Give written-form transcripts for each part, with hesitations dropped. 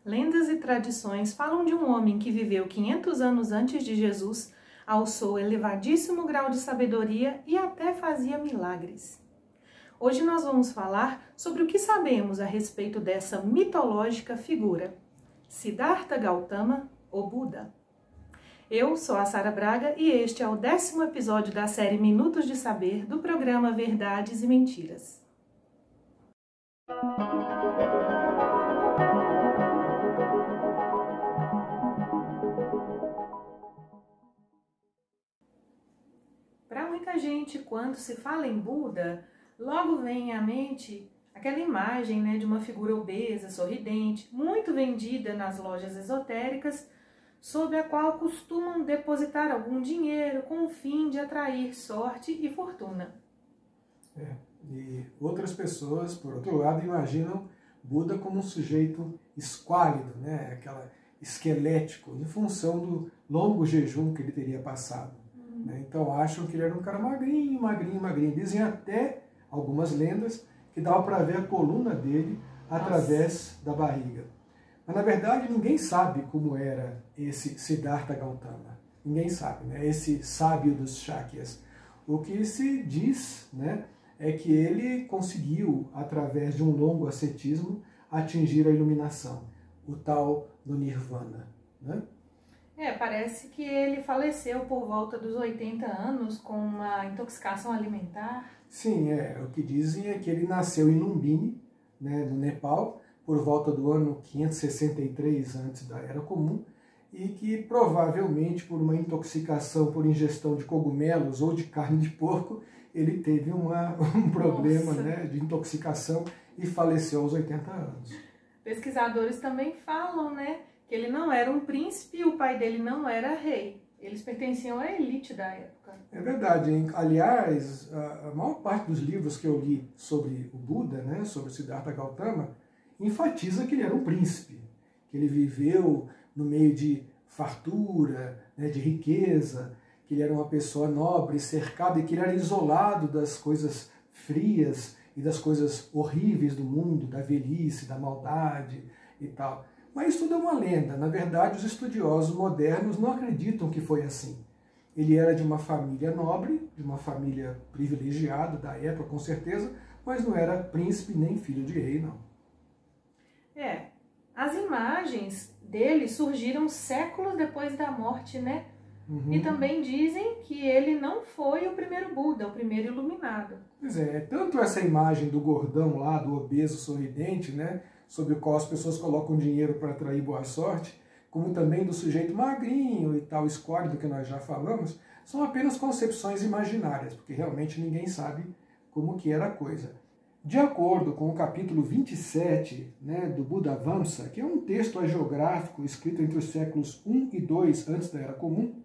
Lendas e tradições falam de um homem que viveu 500 anos antes de Jesus, alçou elevadíssimo grau de sabedoria e até fazia milagres. Hoje nós vamos falar sobre o que sabemos a respeito dessa mitológica figura, Siddhartha Gautama, o Buda. Eu sou a Sara Braga e este é o 10º episódio da série Minutos de Saber do programa Verdades e Mentiras. Para muita gente, quando se fala em Buda, logo vem à mente aquela imagem, né, de uma figura obesa, sorridente, muito vendida nas lojas esotéricas, sob a qual costumam depositar algum dinheiro com o fim de atrair sorte e fortuna. E outras pessoas, por outro lado, imaginam Buda como um sujeito esquálido, né, aquela esquelético, em função do longo jejum que ele teria passado. Então acham que ele era um cara magrinho, magrinho, magrinho. Dizem até algumas lendas que dava para ver a coluna dele através da barriga. Mas na verdade ninguém sabe como era esse Siddhartha Gautama. Ninguém sabe, né? Esse sábio dos Shakyas. O que se diz, né, é que ele conseguiu, através de um longo ascetismo, atingir a iluminação, o tal do Nirvana, né? Parece que ele faleceu por volta dos 80 anos com uma intoxicação alimentar. Sim, o que dizem é que ele nasceu em Lumbini, né, no Nepal, por volta do ano 563 antes da Era Comum, e que provavelmente por uma intoxicação por ingestão de cogumelos ou de carne de porco, ele teve um problema, né, de intoxicação e faleceu aos 80 anos. Pesquisadores também falam, né, que ele não era um príncipe e o pai dele não era rei. Eles pertenciam à elite da época. É verdade, hein? Aliás, a maior parte dos livros que eu li sobre o Buda, né, sobre o Siddhartha Gautama, enfatiza que ele era um príncipe, que ele viveu no meio de fartura, né, de riqueza, que ele era uma pessoa nobre, cercado, e que ele era isolado das coisas frias e das coisas horríveis do mundo, da velhice, da maldade e tal. Mas isso tudo é uma lenda. Na verdade, os estudiosos modernos não acreditam que foi assim. Ele era de uma família nobre, de uma família privilegiada da época, com certeza, mas não era príncipe nem filho de rei, não. As imagens dele surgiram séculos depois da morte, né? E também dizem que ele não foi o primeiro Buda, o primeiro iluminado. Pois é, tanto essa imagem do gordão lá, do obeso sorridente, né, sobre o qual as pessoas colocam dinheiro para atrair boa sorte, como também do sujeito magrinho e tal, esquálido que nós já falamos, são apenas concepções imaginárias, porque realmente ninguém sabe como que era a coisa. De acordo com o capítulo 27, né, do Buddhavamsa, que é um texto hagiográfico escrito entre os séculos 1 e 2 antes da Era Comum,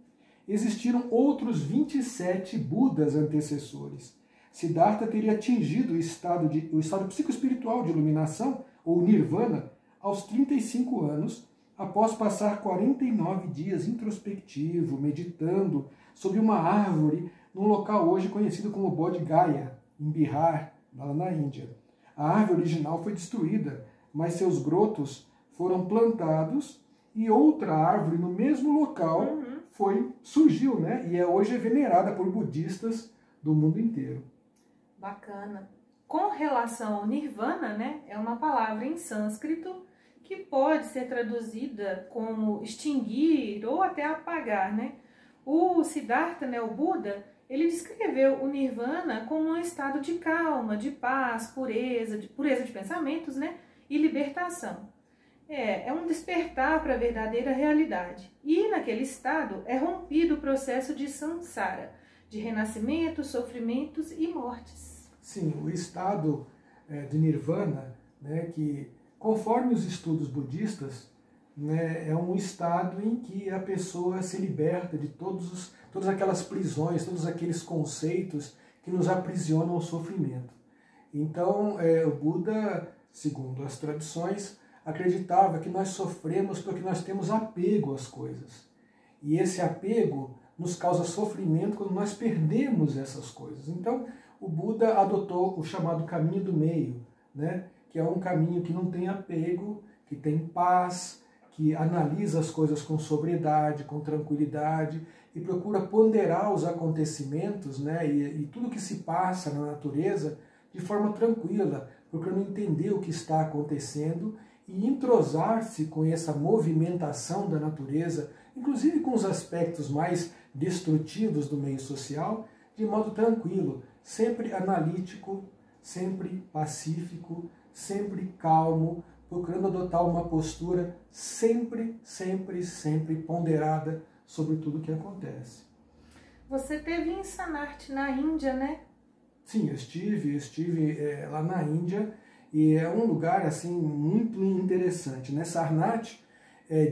existiram outros 27 Budas antecessores. Siddhartha teria atingido o estado psicoespiritual de iluminação, ou Nirvana, aos 35 anos, após passar 49 dias introspectivo, meditando sob uma árvore num local hoje conhecido como Bodh Gaya, em Bihar, lá na Índia. A árvore original foi destruída, mas seus brotos foram plantados e outra árvore no mesmo local surgiu, né? E hoje é venerada por budistas do mundo inteiro. Bacana. Com relação ao Nirvana, né, é uma palavra em sânscrito que pode ser traduzida como extinguir ou até apagar, né? O Siddhartha, né, o Buda, ele descreveu o Nirvana como um estado de calma, de paz, pureza de pensamentos, né, e libertação. É um despertar para a verdadeira realidade. E naquele estado é rompido o processo de samsara, de renascimento, sofrimentos e mortes. Sim, o estado de Nirvana, né, que conforme os estudos budistas, né, é um estado em que a pessoa se liberta de todas aquelas prisões, todos aqueles conceitos que nos aprisionam ao sofrimento. Então, o Buda, segundo as tradições, acreditava que nós sofremos porque nós temos apego às coisas. E esse apego nos causa sofrimento quando nós perdemos essas coisas. Então, o Buda adotou o chamado caminho do meio, né? Que é um caminho que não tem apego, que tem paz, que analisa as coisas com sobriedade, com tranquilidade e procura ponderar os acontecimentos, né? E tudo que se passa na natureza de forma tranquila, procurando entender o que está acontecendo e entrosar-se com essa movimentação da natureza, inclusive com os aspectos mais destrutivos do meio social, de modo tranquilo, sempre analítico, sempre pacífico, sempre calmo, procurando adotar uma postura sempre ponderada sobre tudo o que acontece. Você teve em Sanart, na Índia, né? Sim, eu estive lá na Índia, e é um lugar assim muito interessante. Sarnath,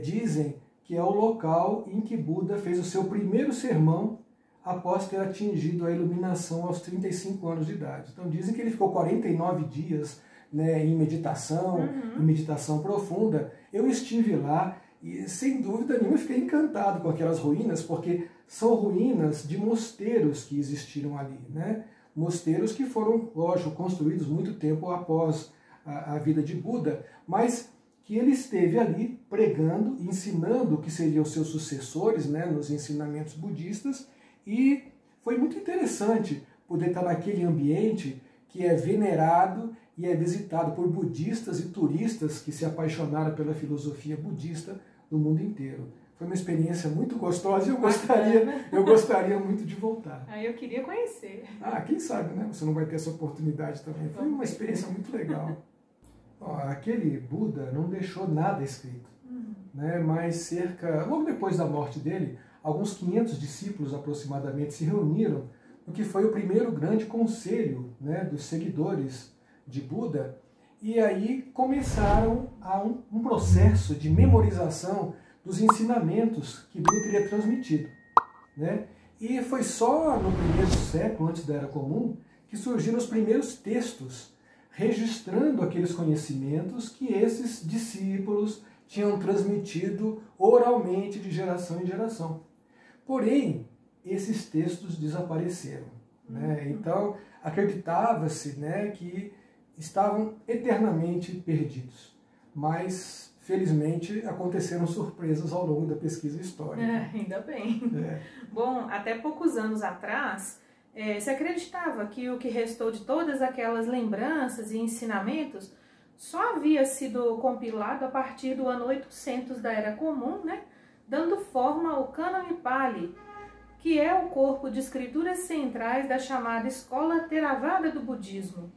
dizem que é o local em que Buda fez o seu primeiro sermão após ter atingido a iluminação aos 35 anos de idade. Então dizem que ele ficou 49 dias, né, em meditação profunda. Eu estive lá e, sem dúvida nenhuma, fiquei encantado com aquelas ruínas, porque são ruínas de mosteiros que existiram ali, né? Mosteiros que foram, lógico, construídos muito tempo após a vida de Buda, mas que ele esteve ali pregando, ensinando o que seriam seus sucessores, né, nos ensinamentos budistas, e foi muito interessante poder estar naquele ambiente que é venerado e é visitado por budistas e turistas que se apaixonaram pela filosofia budista no mundo inteiro. Foi uma experiência muito gostosa e eu gostaria muito de voltar. Aí eu queria conhecer. Quem sabe, né? Você não vai ter essa oportunidade também. Foi uma experiência muito legal. Aquele Buda não deixou nada escrito, né? Mas logo depois da morte dele, alguns 500 discípulos aproximadamente se reuniram no que foi o primeiro grande conselho, né, dos seguidores de Buda, e aí começaram um processo de memorização dos ensinamentos que Buda teria transmitido, né? E foi só no primeiro século, antes da Era Comum, que surgiram os primeiros textos registrando aqueles conhecimentos que esses discípulos tinham transmitido oralmente de geração em geração. Porém, esses textos desapareceram, né? Então, acreditava-se, né, que estavam eternamente perdidos. Mas, felizmente, aconteceram surpresas ao longo da pesquisa histórica. Ainda bem. Bom, até poucos anos atrás, se acreditava que o que restou de todas aquelas lembranças e ensinamentos só havia sido compilado a partir do ano 800 da Era Comum, né, dando forma ao Cânone Pali, que é o corpo de escrituras centrais da chamada Escola Theravada do Budismo.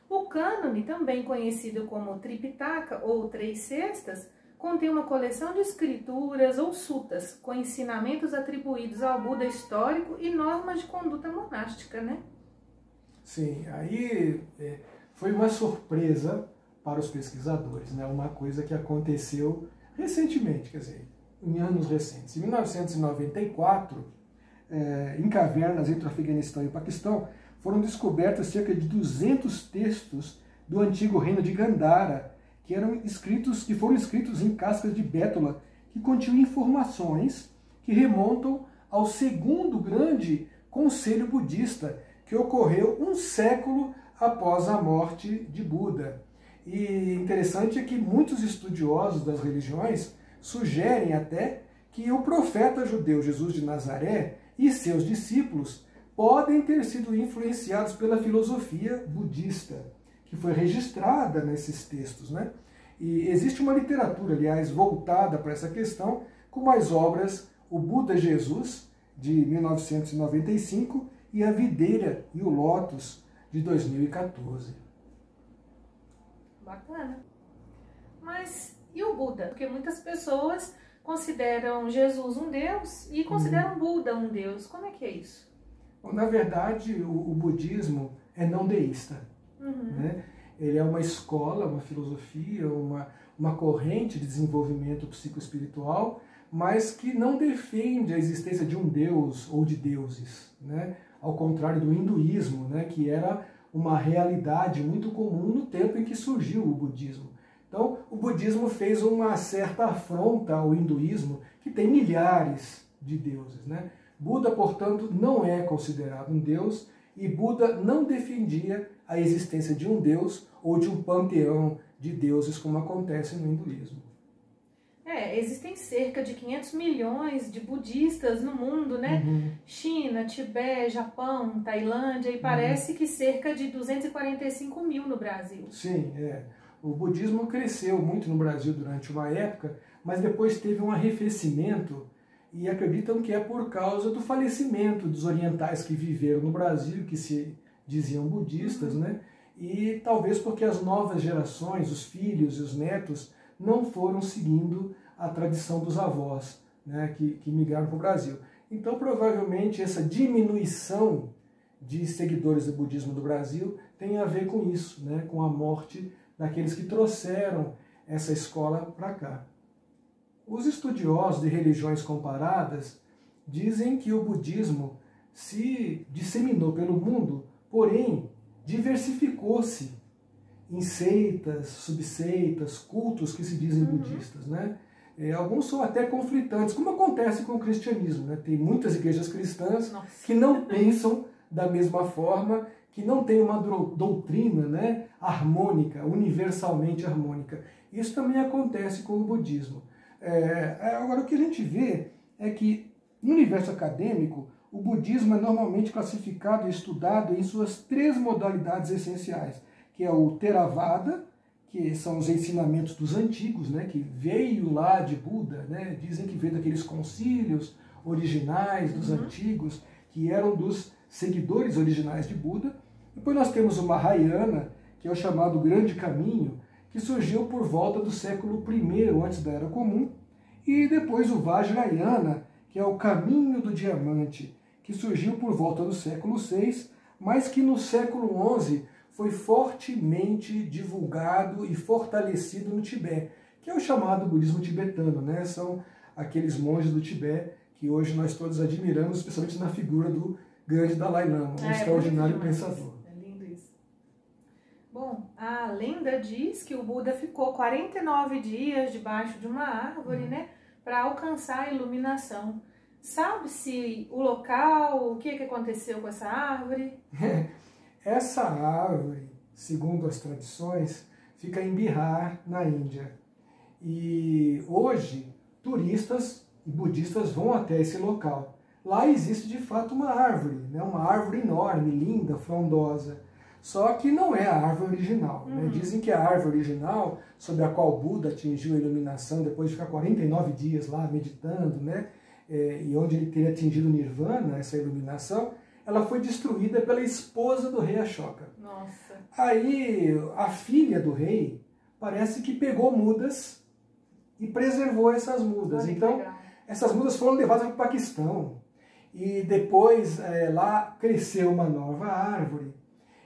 O cânone, também conhecido como Tripitaka ou Três Cestas, contém uma coleção de escrituras ou sutas com ensinamentos atribuídos ao Buda histórico e normas de conduta monástica, né? Sim, aí foi uma surpresa para os pesquisadores, né? Uma coisa que aconteceu recentemente, quer dizer, em anos recentes. Em 1994, em cavernas entre o Afeganistão e o Paquistão, foram descobertos cerca de 200 textos do antigo reino de Gandhara, que foram escritos em cascas de bétula, que continham informações que remontam ao segundo grande conselho budista, que ocorreu um século após a morte de Buda. E interessante é que muitos estudiosos das religiões sugerem até que o profeta judeu Jesus de Nazaré e seus discípulos podem ter sido influenciados pela filosofia budista, que foi registrada nesses textos, né? E existe uma literatura, aliás, voltada para essa questão, com as obras O Buda Jesus, de 1995, e A Videira e o Lótus, de 2014. Bacana. Mas e o Buda? Porque muitas pessoas consideram Jesus um deus e consideram Buda um deus. Como é que é isso? Na verdade, o budismo é não deísta. Né? Ele é uma escola, uma filosofia, uma corrente de desenvolvimento psicoespiritual, mas que não defende a existência de um deus ou de deuses, né? Ao contrário do hinduísmo, né? Que era uma realidade muito comum no tempo em que surgiu o budismo. Então, o budismo fez uma certa afronta ao hinduísmo, que tem milhares de deuses, né? Buda, portanto, não é considerado um deus e Buda não defendia a existência de um deus ou de um panteão de deuses, como acontece no hinduísmo. Existem cerca de 500 milhões de budistas no mundo, né? China, Tibete, Japão, Tailândia e parece que cerca de 245 mil no Brasil. Sim, o budismo cresceu muito no Brasil durante uma época, mas depois teve um arrefecimento e acreditam que é por causa do falecimento dos orientais que viveram no Brasil, que se diziam budistas, né? E talvez porque as novas gerações, os filhos e os netos, não foram seguindo a tradição dos avós, né, que migraram para o Brasil. Então, provavelmente, essa diminuição de seguidores do budismo do Brasil tem a ver com isso, né, com a morte daqueles que trouxeram essa escola para cá. Os estudiosos de religiões comparadas dizem que o budismo se disseminou pelo mundo, porém diversificou-se em seitas, subseitas, cultos que se dizem budistas, né? Alguns são até conflitantes, como acontece com o cristianismo, né? Tem muitas igrejas cristãs que não pensam da mesma forma, que não têm uma doutrina, né, harmônica, universalmente harmônica. Isso também acontece com o budismo. Agora, o que a gente vê é que, no universo acadêmico, o budismo é normalmente classificado e estudado em suas 3 modalidades essenciais, que é o Theravada, que são os ensinamentos dos antigos, né, que veio lá de Buda, né, dizem que veio daqueles concílios originais dos antigos, que eram dos seguidores originais de Buda. Depois nós temos o Mahayana, que é o chamado Grande Caminho, que surgiu por volta do século I antes da Era Comum, e depois o Vajrayana, que é o Caminho do Diamante, que surgiu por volta do século VI, mas que no século XI foi fortemente divulgado e fortalecido no Tibete, que é o chamado budismo tibetano, né? São aqueles monges do Tibete que hoje nós todos admiramos, especialmente na figura do grande Dalai Lama, um extraordinário pensador. É lindo isso. Bom, a lenda diz que o Buda ficou 49 dias debaixo de uma árvore, né, para alcançar a iluminação. Sabe-se o local, o que aconteceu com essa árvore? Essa árvore, segundo as tradições, fica em Bihar, na Índia. E hoje, turistas e budistas vão até esse local. Lá existe de fato uma árvore, né? Uma árvore enorme, linda, frondosa. Só que não é a árvore original. Né? Dizem que a árvore original, sobre a qual Buda atingiu a iluminação depois de ficar 49 dias lá meditando, né? E onde ele teria atingido o Nirvana, essa iluminação, ela foi destruída pela esposa do rei Ashoka. Nossa. Aí a filha do rei parece que pegou mudas e preservou essas mudas. Então, essas mudas foram levadas para o Paquistão. E depois lá cresceu uma nova árvore.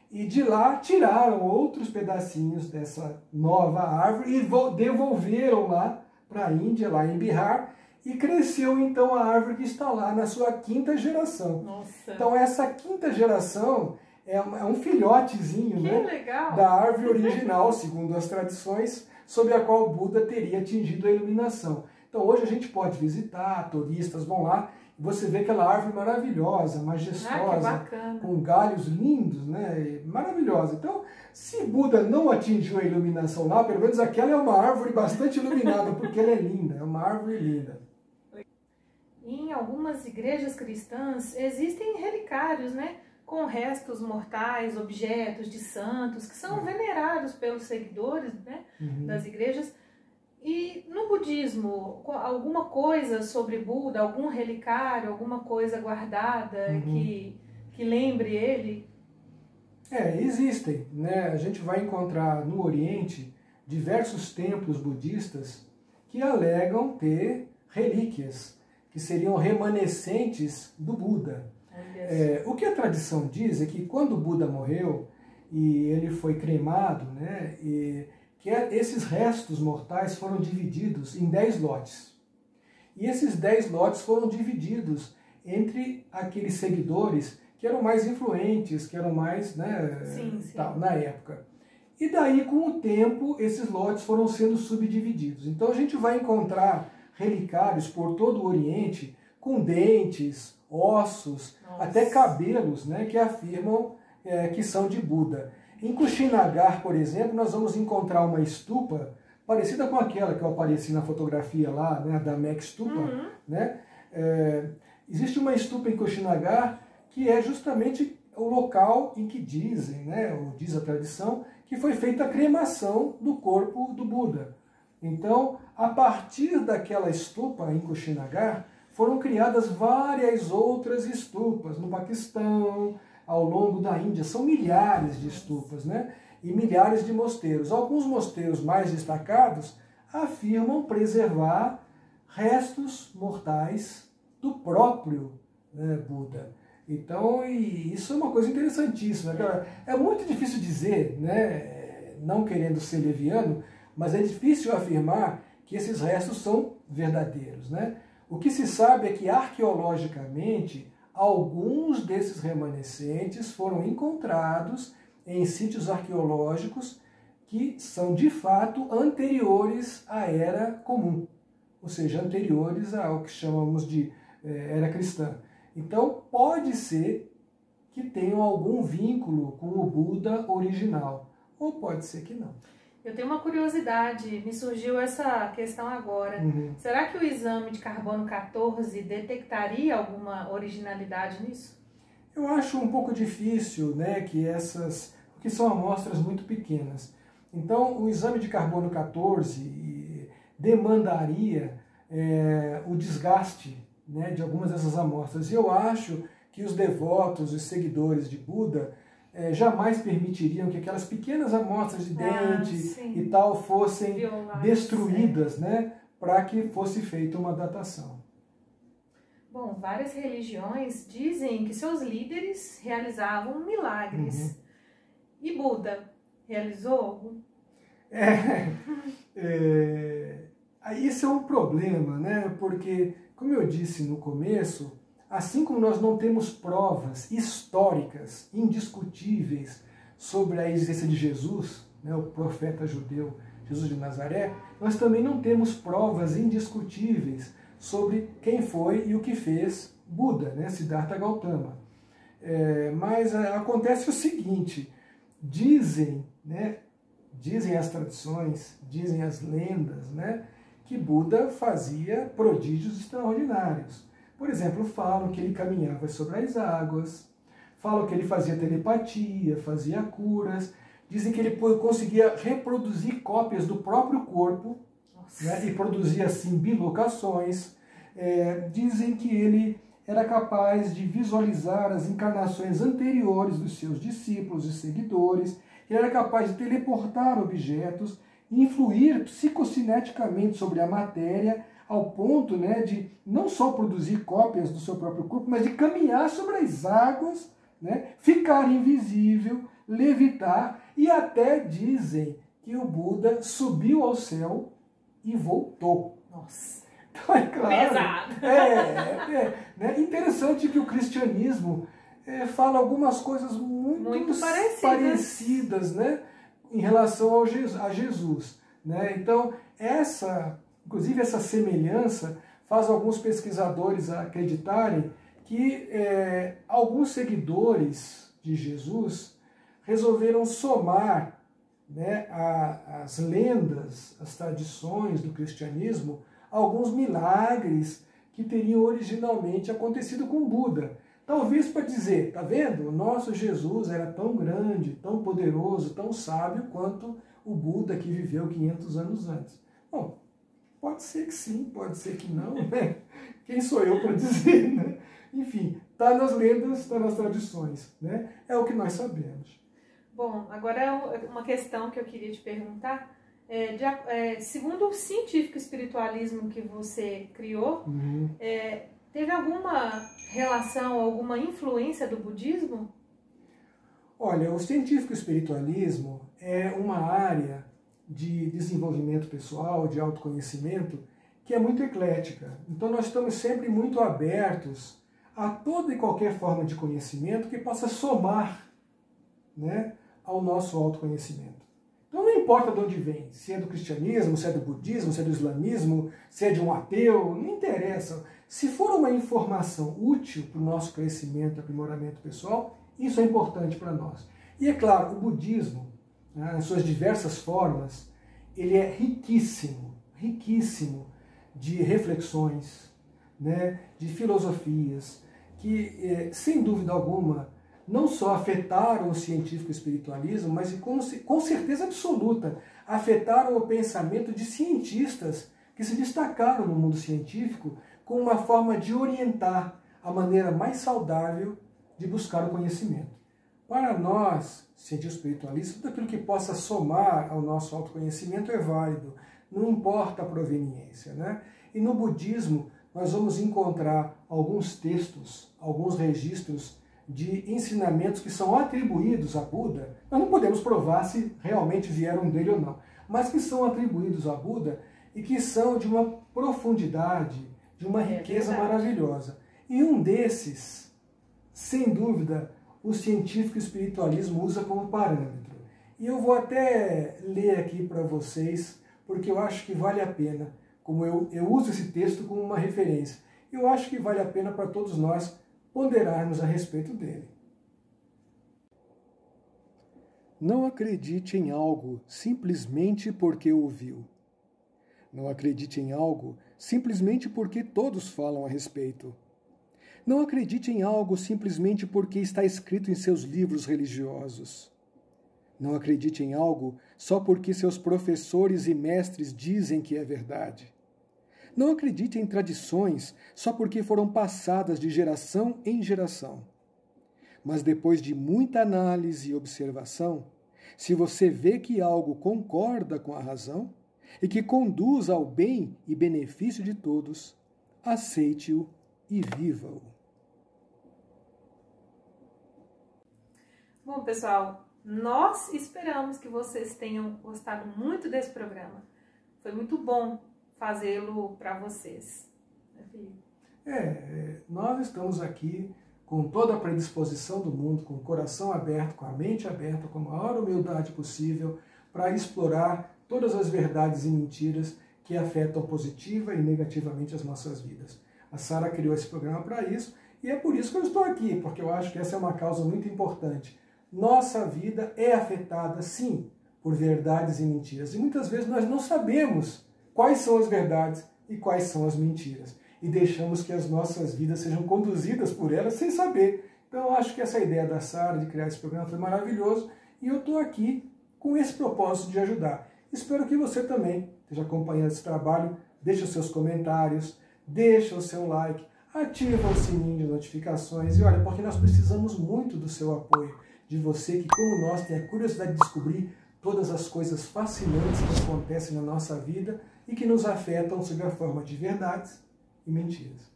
E de lá tiraram outros pedacinhos dessa nova árvore e devolveram lá para a Índia, lá em Bihar. E cresceu então a árvore que está lá na sua 5ª geração. Nossa. Então essa 5ª geração é um filhotezinho, né, legal, da árvore original, segundo as tradições, sobre a qual Buda teria atingido a iluminação. Então hoje a gente pode visitar, turistas vão lá, e você vê aquela árvore maravilhosa, majestosa, com galhos lindos, né, maravilhosa. Então, se Buda não atingiu a iluminação lá, pelo menos aquela é uma árvore bastante iluminada, porque ela é linda, é uma árvore linda. Em algumas igrejas cristãs existem relicários, né, com restos mortais, objetos de santos, que são venerados pelos seguidores, né, das igrejas. E no budismo, alguma coisa sobre Buda, algum relicário, alguma coisa guardada que lembre ele? Existem, né? A gente vai encontrar no Oriente diversos templos budistas que alegam ter relíquias, que seriam remanescentes do Buda. O que a tradição diz é que quando Buda morreu e ele foi cremado, né, que esses restos mortais foram divididos em 10 lotes. E esses 10 lotes foram divididos entre aqueles seguidores que eram mais influentes, que eram mais, né, tal, na época. E daí, com o tempo, esses lotes foram sendo subdivididos. Então a gente vai encontrar relicários por todo o Oriente com dentes, ossos, Nossa. até cabelos, né, que afirmam que são de Buda. Em Kushinagar, por exemplo, nós vamos encontrar uma estupa parecida com aquela que eu apareci na fotografia lá, né, da Mek Stupa. Né? Existe uma estupa em Kushinagar que é justamente o local em que dizem, né, ou diz a tradição, que foi feita a cremação do corpo do Buda. Então, a partir daquela estupa em Kushinagar, foram criadas várias outras estupas no Paquistão, ao longo da Índia. São milhares de estupas, né? E milhares de mosteiros. Alguns mosteiros mais destacados afirmam preservar restos mortais do próprio Buda. Então, isso é uma coisa interessantíssima. É muito difícil dizer, né, não querendo ser leviano, mas é difícil afirmar que esses restos são verdadeiros, né? O que se sabe é que, arqueologicamente, alguns desses remanescentes foram encontrados em sítios arqueológicos que são, de fato, anteriores à Era Comum, ou seja, anteriores ao que chamamos de Era Cristã. Então, pode ser que tenham algum vínculo com o Buda original, ou pode ser que não. Eu tenho uma curiosidade, me surgiu essa questão agora. Será que o exame de carbono 14 detectaria alguma originalidade nisso? Eu acho um pouco difícil, né, porque são amostras muito pequenas. Então, o exame de carbono 14 demandaria o desgaste, né, de algumas dessas amostras. E eu acho que os devotos, os seguidores de Buda, jamais permitiriam que aquelas pequenas amostras de dente e tal fossem destruídas, né, para que fosse feita uma datação. Bom, várias religiões dizem que seus líderes realizavam milagres. E Buda realizou algum? Isso é um problema, né, porque, como eu disse no começo, assim como nós não temos provas históricas, indiscutíveis, sobre a existência de Jesus, né, o profeta judeu Jesus de Nazaré, nós também não temos provas indiscutíveis sobre quem foi e o que fez Buda, né, Siddhartha Gautama. Mas acontece o seguinte, dizem as tradições, dizem as lendas, né, que Buda fazia prodígios extraordinários. Por exemplo, falam que ele caminhava sobre as águas, falam que ele fazia telepatia, fazia curas, dizem que ele conseguia reproduzir cópias do próprio corpo, né, e produzia assim bilocações. Dizem que ele era capaz de visualizar as encarnações anteriores dos seus discípulos e seguidores, ele era capaz de teleportar objetos, influir psicocineticamente sobre a matéria, ao ponto, né, de não só produzir cópias do seu próprio corpo, mas de caminhar sobre as águas, né, ficar invisível, levitar, e até dizem que o Buda subiu ao céu e voltou. Nossa, então é claro. Pesado. Né, interessante que o cristianismo fala algumas coisas muito parecidas, né, em relação a Jesus. Né? Então, inclusive essa semelhança faz alguns pesquisadores acreditarem que alguns seguidores de Jesus resolveram somar, né, as lendas, as tradições do cristianismo, alguns milagres que teriam originalmente acontecido com Buda. Talvez para dizer, tá vendo? O nosso Jesus era tão grande, tão poderoso, tão sábio quanto o Buda que viveu 500 anos antes. Bom, pode ser que sim, pode ser que não, né? Quem sou eu para dizer, né? Enfim, está nas lendas, está nas tradições, né? É o que nós sabemos. Bom, agora uma questão que eu queria te perguntar. Segundo o científico espiritualismo que você criou, teve alguma relação, alguma influência do budismo? Olha, o científico espiritualismo é uma área de desenvolvimento pessoal, de autoconhecimento, que é muito eclética. Então nós estamos sempre muito abertos a toda e qualquer forma de conhecimento que possa somar, né, ao nosso autoconhecimento. Então não importa de onde vem, se é do cristianismo, se é do budismo, se é do islamismo, se é de um ateu, não interessa. Se for uma informação útil para o nosso crescimento e aprimoramento pessoal, isso é importante para nós. E é claro, o budismo, né, em suas diversas formas, ele é riquíssimo, riquíssimo de reflexões, né, de filosofias, que, sem dúvida alguma, não só afetaram o científico espiritualismo, mas com certeza absoluta, afetaram o pensamento de cientistas que se destacaram no mundo científico com uma forma de orientar a maneira mais saudável de buscar o conhecimento. Para nós, cientistas espiritualistas, tudo aquilo que possa somar ao nosso autoconhecimento é válido, não importa a proveniência, né? E no budismo, nós vamos encontrar alguns textos, alguns registros de ensinamentos que são atribuídos a Buda. Nós não podemos provar se realmente vieram dele ou não, mas que são atribuídos a Buda e que são de uma profundidade, de uma riqueza maravilhosa. E um desses, sem dúvida, o científico espiritualismo usa como parâmetro. E eu vou até ler aqui para vocês, porque eu acho que vale a pena, como eu uso esse texto como uma referência, eu acho que vale a pena para todos nós ponderarmos a respeito dele. Não acredite em algo simplesmente porque ouviu. Não acredite em algo simplesmente porque todos falam a respeito. Não acredite em algo simplesmente porque está escrito em seus livros religiosos. Não acredite em algo só porque seus professores e mestres dizem que é verdade. Não acredite em tradições só porque foram passadas de geração em geração. Mas depois de muita análise e observação, se você vê que algo concorda com a razão e que conduz ao bem e benefício de todos, aceite-o e viva-o. Bom, pessoal, nós esperamos que vocês tenham gostado muito desse programa. Foi muito bom fazê-lo para vocês. Nós estamos aqui com toda a predisposição do mundo, com o coração aberto, com a mente aberta, com a maior humildade possível, para explorar todas as verdades e mentiras que afetam positiva e negativamente as nossas vidas. A Sara criou esse programa para isso, e é por isso que eu estou aqui, porque eu acho que essa é uma causa muito importante. Nossa vida é afetada, sim, por verdades e mentiras, e muitas vezes nós não sabemos quais são as verdades e quais são as mentiras, e deixamos que as nossas vidas sejam conduzidas por elas sem saber. Então eu acho que essa ideia da Sara de criar esse programa foi maravilhoso, e eu estou aqui com esse propósito de ajudar. Espero que você também esteja acompanhando esse trabalho, deixe os seus comentários, deixe o seu like, ativa o sininho de notificações, e olha, porque nós precisamos muito do seu apoio, de você que, como nós, tem a curiosidade de descobrir todas as coisas fascinantes que acontecem na nossa vida e que nos afetam sob a forma de verdades e mentiras.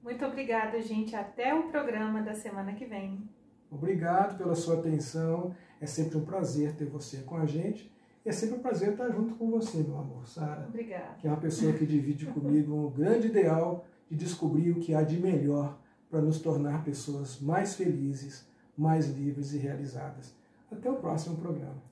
Muito obrigada, gente. Até o programa da semana que vem. Obrigado pela sua atenção. É sempre um prazer ter você com a gente. E é sempre um prazer estar junto com você, meu amor, Sara. Obrigada. Que é uma pessoa que divide comigo um grande ideal de descobrir o que há de melhor para nos tornar pessoas mais felizes, mais livres e realizadas. Até o próximo programa.